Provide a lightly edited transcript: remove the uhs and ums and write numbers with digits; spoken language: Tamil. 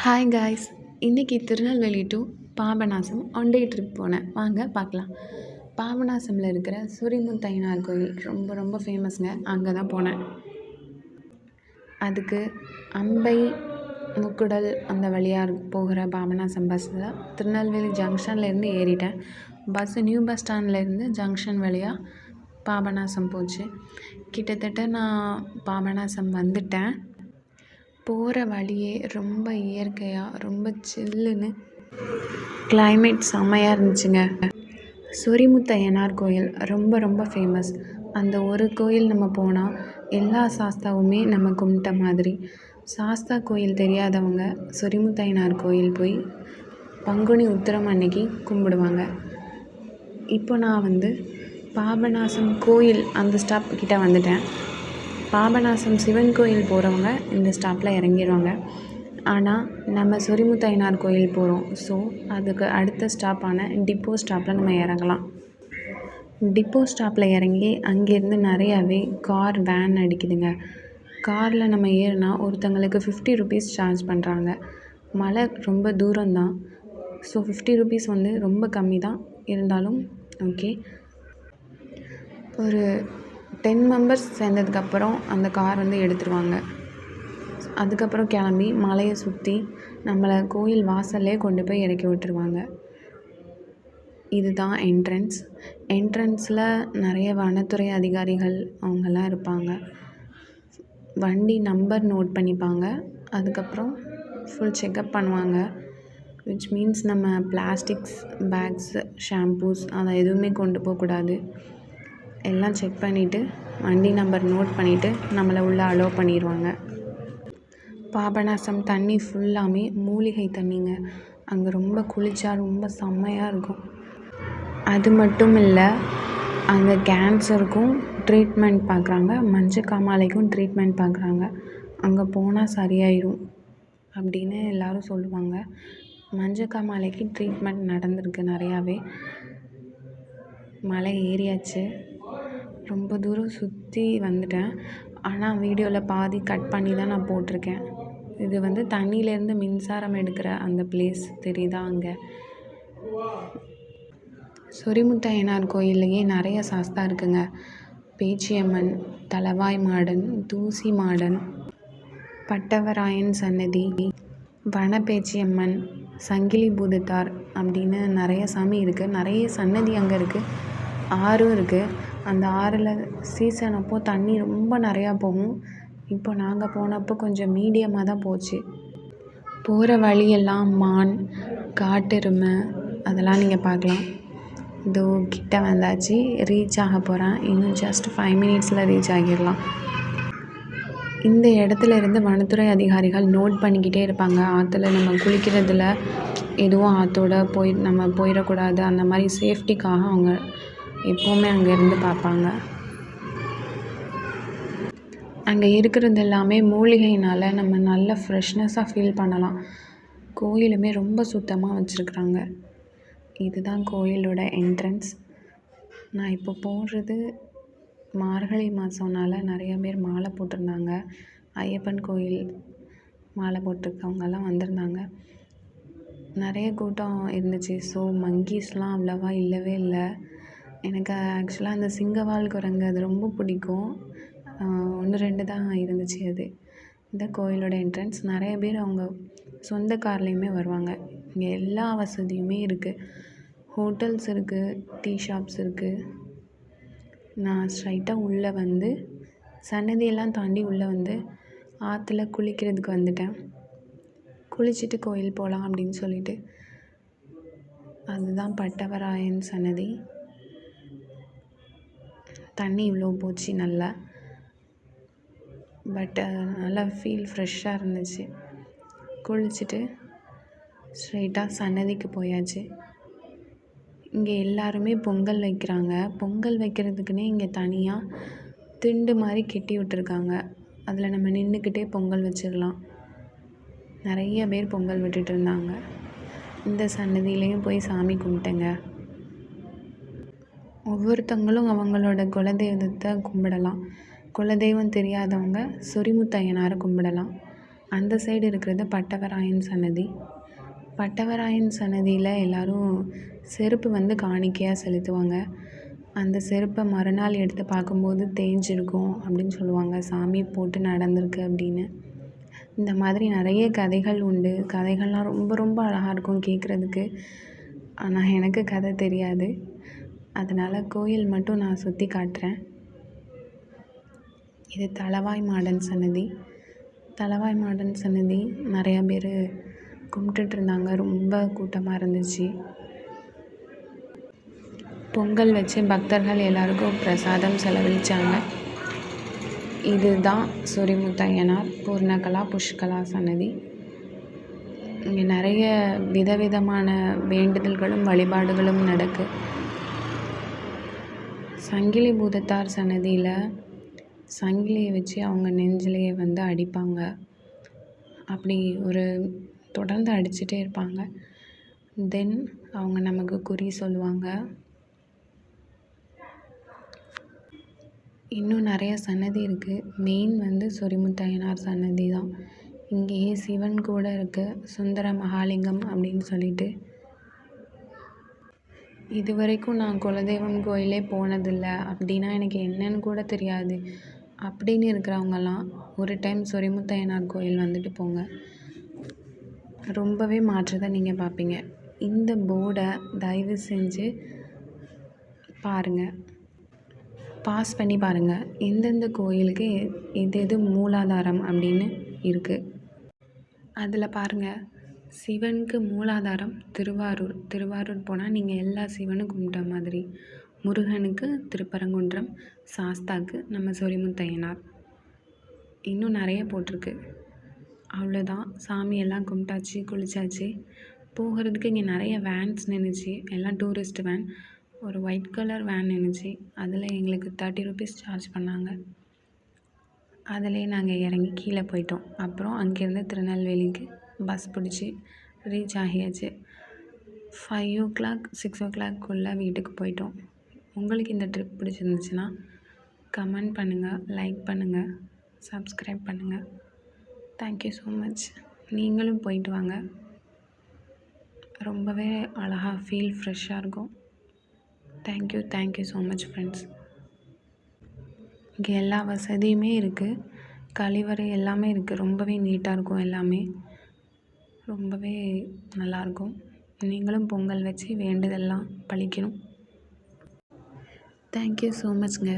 Hi guys. இன்றைக்கி Tirunelveli to Papanasam one day trip போனேன். வாங்க பார்க்கலாம். பாபநாசமில் இருக்கிற சொரிமுத்தையனார் கோயில் ரொம்ப ரொம்ப ஃபேமஸ்ங்க. அங்கே தான் போனேன். அதுக்கு அம்பை முக்குடல் அந்த வழியாக போகிற பாபநாசம் பஸ்ஸில் திருநெல்வேலி ஜங்ஷன்லேருந்து ஏறிட்டேன். நியூ பஸ் ஸ்டாண்ட்லேருந்து ஜங்ஷன் வழியாக பாபநாசம் போச்சு. கிட்டத்தட்ட நான் பாபநாசம் வந்துட்டேன். போகிற வழியே ரொம்ப இயற்கையாக ரொம்ப சில்லுன்னு கிளைமேட் செம்மையாக இருந்துச்சுங்க. சொரிமுத்தையனார் கோயில் ரொம்ப ரொம்ப ஃபேமஸ். அந்த ஒரு கோயில் நம்ம போனால் எல்லா சாஸ்தாவுமே நம்ம கும்பிட்ட மாதிரி. சாஸ்தா கோயில் தெரியாதவங்க சொரிமுத்தையனார் கோயில் போய் பங்குனி உத்திரம் அன்னைக்கு கும்பிடுவாங்க. இப்போ நான் பாபநாசம் கோயில் அந்த ஸ்டாப் கிட்ட வந்துட்டேன். பாபநாசம் சிவன் கோயில் போகிறவங்க இந்த ஸ்டாப்பில் இறங்கிடுவாங்க. ஆனால் நம்ம சொரிமுத்தையனார் கோயில் போகிறோம். ஸோ அதுக்கு அடுத்த ஸ்டாப்பான டிப்போ ஸ்டாப்பில் நம்ம இறங்கலாம். டிப்போ ஸ்டாப்பில் இறங்கி அங்கேருந்து நிறையாவே கார் வேன் அடிக்குதுங்க. காரில் நம்ம ஏறினா ஒருத்தங்களுக்கு 50 ருபீஸ் சார்ஜ் பண்ணுறாங்க. மலை ரொம்ப தூரம்தான். ஸோ 50 ருபீஸ் ரொம்ப கம்மி தான். இருந்தாலும் ஓகே. ஒரு 10 மெம்பர்ஸ் சேர்ந்ததுக்கப்புறம் அந்த கார் எடுத்துருவாங்க. அதுக்கப்புறம் கிளம்பி மலையை சுற்றி நம்மளை கோயில் வாசல்லே கொண்டு போய் இறக்கி விட்டுருவாங்க. இதுதான் என்ட்ரன்ஸில் நிறைய வனத்துறை அதிகாரிகள் அவங்கெல்லாம் இருப்பாங்க. வண்டி நம்பர் நோட் பண்ணிப்பாங்க. அதுக்கப்புறம் ஃபுல் செக்கப் பண்ணுவாங்க. விச் மீன்ஸ் நம்ம பிளாஸ்டிக்ஸ் பேக்ஸ் ஷாம்பூஸ் அதை எதுவுமே கொண்டு போகக்கூடாது. எல்லாம் செக் பண்ணிவிட்டு வண்டி நம்பர் நோட் பண்ணிவிட்டு நம்மளை உள்ளே அலோவ் பண்ணிடுவாங்க. பாபநாசம் தண்ணி ஃபுல்லாமே மூலிகை தண்ணிங்க. அங்கே ரொம்ப குளிச்சா ரொம்ப செம்மையாக இருக்கும். அது மட்டும் இல்லை, அங்கே கேன்சருக்கும் ட்ரீட்மெண்ட் பார்க்குறாங்க, மஞ்சக்காமாலைக்கும் ட்ரீட்மெண்ட் பார்க்குறாங்க. அங்கே போனால் சரியாயிடும் அப்படின்னு எல்லோரும் சொல்லுவாங்க. மஞ்சக்காமாலைக்கு ட்ரீட்மெண்ட் நடந்திருக்கு நிறையாவே. மலை ஏறியாச்சு. ரொம்ப தூரம் சுற்றி வந்துட்டேன். ஆனால் வீடியோவில் பாதி கட் பண்ணி தான் நான் போட்டிருக்கேன். இது தண்ணியிலேருந்து மின்சாரம் எடுக்கிற அந்த பிளேஸ் தெரியுதா? அங்கே சொரிமுத்தையனார் கோயில்லையே நிறைய சாஸ்தா இருக்குங்க. பேச்சியம்மன், தளவாய் மாடன், தூசி மாடன், பட்டவராயன் சன்னதி, வனப்பேச்சியம்மன், சங்கிலி பூதத்தார் அப்படின்னு நிறைய சாமி இருக்குது. நிறைய சன்னதி அங்கே இருக்குது. ஆறும் இருக்குது. அந்த ஆறில் சீசன் அப்போது தண்ணி ரொம்ப நிறையா போகும். இப்போ நாங்கள் போனப்போ கொஞ்சம் மீடியமாக தான் போச்சு. போகிற வழியெல்லாம் மான், காட்டெருமை அதெல்லாம் நீங்கள் பார்க்கலாம். இதோ கிட்ட வந்தாச்சு. ரீச் ஆக போகிறேன். இன்னும் ஜஸ்ட் 5 மினிட்ஸில் ரீச் ஆகிடலாம். இந்த இடத்துல இருந்து வனத்துறை அதிகாரிகள் நோட் பண்ணிக்கிட்டே இருப்பாங்க. ஆற்றுல நம்ம குளிக்கிறதுல எதுவும் ஆற்றோட நம்ம போயிடக்கூடாது. அந்த மாதிரி சேஃப்டிக்காக அவங்க எப்போவுமே அங்கேருந்து பார்ப்பாங்க. அங்கே இருக்கிறது எல்லாமே மூலிகையினால் நம்ம நல்ல ஃப்ரெஷ்னஸாக ஃபீல் பண்ணலாம். கோயிலுமே ரொம்ப சுத்தமாக வச்சுருக்குறாங்க. இதுதான் கோயிலோட என்ட்ரன்ஸ். நான் இப்போ போடுறது மார்கழி மாதம்னால நிறைய பேர் மாலை போட்டிருந்தாங்க. ஐயப்பன் கோயில் மாலை போட்டிருக்கவங்கெல்லாம் வந்திருந்தாங்க. நிறைய கூட்டம் இருந்துச்சு. ஸோ மங்கீஸ்லாம் அவ்வளோவா இல்லவே இல்லை. எனக்கு ஆக்சுவலாக அந்த சிங்கவால் குரங்கு அது ரொம்ப பிடிக்கும். 1-2 தான் இருந்துச்சு அது. இந்த கோயிலோட என்ட்ரன்ஸ். நிறைய பேர் அவங்க சொந்த கார்லேயுமே வருவாங்க. இங்கே எல்லா வசதியுமே இருக்குது. ஹோட்டல்ஸ் இருக்குது, டீ ஷாப்ஸ் இருக்குது. நான் ஸ்ட்ரைட்டாக உள்ளே சன்னதியெல்லாம் தாண்டி உள்ளே ஆற்றுல குளிக்கிறதுக்கு வந்துட்டேன். குளிச்சுட்டு கோயில் போகலாம் அப்படின்னு சொல்லிட்டு. அதுதான் பட்டவராயன் சன்னதி. தண்ணி இவ்வளோ போச்சு நல்லா. பட் நல்லா ஃபீல் ஃப்ரெஷ்ஷாக இருந்துச்சு. குளிச்சுட்டு ஸ்ட்ரைட்டாக சன்னதிக்கு போயாச்சு. இங்கே எல்லாருமே பொங்கல் வைக்கிறாங்க. பொங்கல் வைக்கிறதுக்குன்னே இங்கே தனியாக திண்டு மாதிரி கெட்டி விட்டுருக்காங்க. அதில் நம்ம நின்றுக்கிட்டே பொங்கல் வச்சிடலாம். நிறைய பேர் பொங்கல் விட்டுட்டு இருந்தாங்க. இந்த சன்னதியிலையும் போய் சாமி கும்பிட்டேங்க. ஒவ்வொருத்தங்களும் அவங்களோட குலதெய்வத்தை கும்பிடலாம். குலதெய்வம் தெரியாதவங்க சொரிமுத்தையனாரை கும்பிடலாம். அந்த சைடு இருக்கிறது பட்டவராயன் சன்னதி. பட்டவராயன் சன்னதியில் எல்லோரும் செருப்பு வந்து காணிக்கையாக செலுத்துவாங்க. அந்த செருப்பை மறுநாள் எடுத்து பார்க்கும்போது தேஞ்சிருக்கும் அப்படின்னு சொல்லுவாங்க. சாமி போட்டு நடந்திருக்கு அப்படின்னு. இந்த மாதிரி நிறைய கதைகள் உண்டு. கதைகள்லாம் ரொம்ப ரொம்ப அழகாக இருக்கும் கேட்குறதுக்கு. ஆனால் எனக்கு கதை தெரியாது. அதனால் கோயில் மட்டும் நான் சுற்றி காட்டுறேன். இது தளவாய் மாடன் சன்னதி. தளவாய் மாடன் சன்னதி நிறையா பேர் கும்பிட்டுட்டு இருந்தாங்க. ரொம்ப கூட்டமாக இருந்துச்சு. பொங்கல் வச்சு பக்தர்கள் எல்லாருக்கும் பிரசாதம் செலவழித்தாங்க. இதுதான் சொரிமுத்தையனார் பூர்ணகலா புஷ்கலா சன்னதி. இங்கே நிறைய விதவிதமான வேண்டுதல்களும் வழிபாடுகளும் நடக்கு. சங்கிலி பூதத்தார் சன்னதியில் சங்கிலியை வச்சு அவங்க நெஞ்சிலேயே வந்து அடிப்பாங்க. அப்படி ஒரு தொடர்ந்து அடிச்சுட்டே இருப்பாங்க. தென் அவங்க நமக்கு குறி சொல்லுவாங்க. இன்னும் நிறைய சன்னதி இருக்குது. மெயின் வந்து சொரிமுத்தையனார் சன்னதி தான். இங்கேயே சிவன் கூட இருக்குது, சுந்தர மகாலிங்கம் அப்படின்னு சொல்லிட்டு. இது வரைக்கும் நான் குலதெய்வம் கோயிலே போனதில்லை, அப்படின்னா எனக்கு என்னன்னு கூட தெரியாது அப்படின்னு இருக்கிறவங்கலாம் ஒரு டைம் சொரிமுத்தையனார் கோயில் வந்துட்டு போங்க. ரொம்பவே மாற்றத்தை நீங்கள் பார்ப்பீங்க. இந்த போர்டை தயவு செஞ்சு பாருங்கள், பாஸ் பண்ணி பாருங்கள். எந்தெந்த கோயிலுக்கு எது மூலாதாரம் அப்படின்னு இருக்குது. அதில் பாருங்கள், சிவனுக்கு மூலாதாரம் திருவாரூர் போனால் நீங்கள் எல்லா சிவனும் கும்பிட்ட மாதிரி. முருகனுக்கு திருப்பரங்குன்றம், சாஸ்தாக்கு நம்ம சொரிமுத்தையனார். இன்னும் நிறைய போட்டிருக்கு. அவ்வளோதான், சாமியெல்லாம் கும்பிட்டாச்சு, குளிச்சாச்சு. போகிறதுக்கு இங்கே நிறைய வேன்ஸ் நின்றுச்சு. எல்லாம் டூரிஸ்ட் வேன். ஒரு ஒயிட் கலர் வேன் நின்றுச்சு. அதில் எங்களுக்கு 30 rupees சார்ஜ் பண்ணாங்க. அதிலே நாங்கள் இறங்கி கீழே போயிட்டோம். அப்புறம் அங்கேருந்து திருநெல்வேலிக்கு பஸ் பிடிச்சி ரீச் ஆகியாச்சு. 5 o'clock 6 o'clock வீட்டுக்கு போயிட்டோம். உங்களுக்கு இந்த ட்ரிப் பிடிச்சிருந்துச்சுன்னா கமெண்ட் பண்ணுங்கள், லைக் பண்ணுங்கள், சப்ஸ்கிரைப் பண்ணுங்கள். Thank you so much. நீங்களும் போயிட்டு வாங்க. ரொம்பவே அழகாக ஃபீல் ஃப்ரெஷ்ஷாக இருக்கும். Thank you so much friends. இங்கே எல்லா வசதியுமே இருக்குது. கழிவறை எல்லாமே இருக்குது. ரொம்பவே நீட்டாக இருக்கும். எல்லாமே ரொம்பவே நல்லாயிருக்கும். நீங்களும் பொங்கல் வச்சு வேண்டுதெல்லாம் பழிக்கணும். Thank you so மச்ங்க.